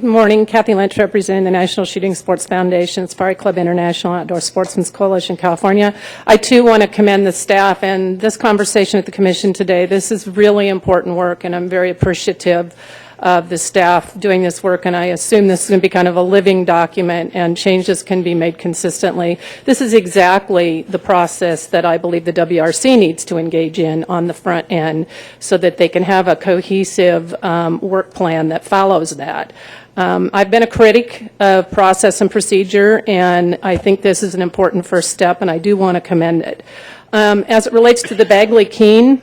Good morning. Kathy Lynch, representing the National Shooting Sports Foundation, Safari Club International, Outdoor Sportsmen's Coalition, California. I, too, want to commend the staff and this conversation at the Commission today. This is really important work, and I'm very appreciative of the staff doing this work, and I assume this is going to be kind of a living document and changes can be made consistently. This is exactly the process that I believe the WRC needs to engage in on the front end so that they can have a cohesive work plan that follows that. I've been a critic of process and procedure, and I think this is an important first step, and I do want to commend it. As it relates to the Bagley-Keene,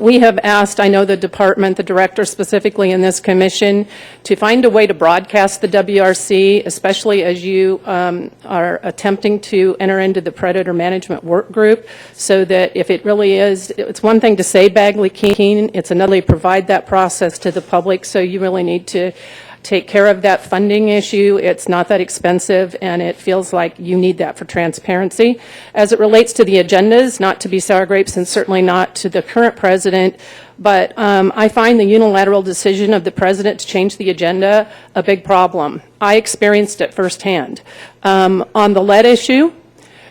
we have asked, I know the department, the director specifically in this commission, to find a way to broadcast the WRC, especially as you are attempting to enter into the predator management work group, so that if it really is, it's one thing to say Bagley-Keene, it's another to provide that process to the public, so you really need to take care of that funding issue. It's not that expensive, and it feels like you need that for transparency. As it relates to the agendas, not to be sour grapes and certainly not to the current president, but I find the unilateral decision of the president to change the agenda a big problem. I experienced it firsthand. On the lead issue,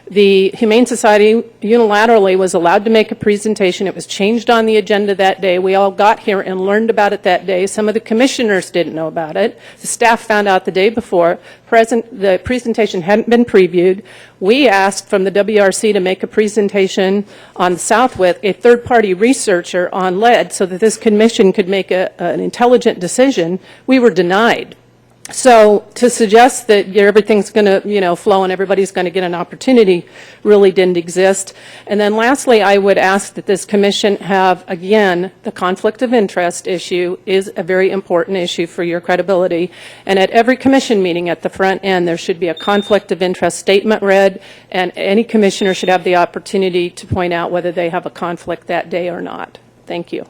the Humane Society unilaterally was allowed to make a presentation. It was changed on the agenda that day. We all got here and learned about it that day. Some of the commissioners didn't know about it. The staff found out the day before. The presentation hadn't been previewed. We asked from the WRC to make a presentation on the South with a third-party researcher on lead so that this commission could make an intelligent decision. We were denied. So to suggest that everything's going to, flow and everybody's going to get an opportunity really didn't exist. And then lastly, I would ask that this commission have, again, the conflict of interest issue is a very important issue for your credibility. And at every commission meeting at the front end, there should be a conflict of interest statement read, and any commissioner should have the opportunity to point out whether they have a conflict that day or not. Thank you.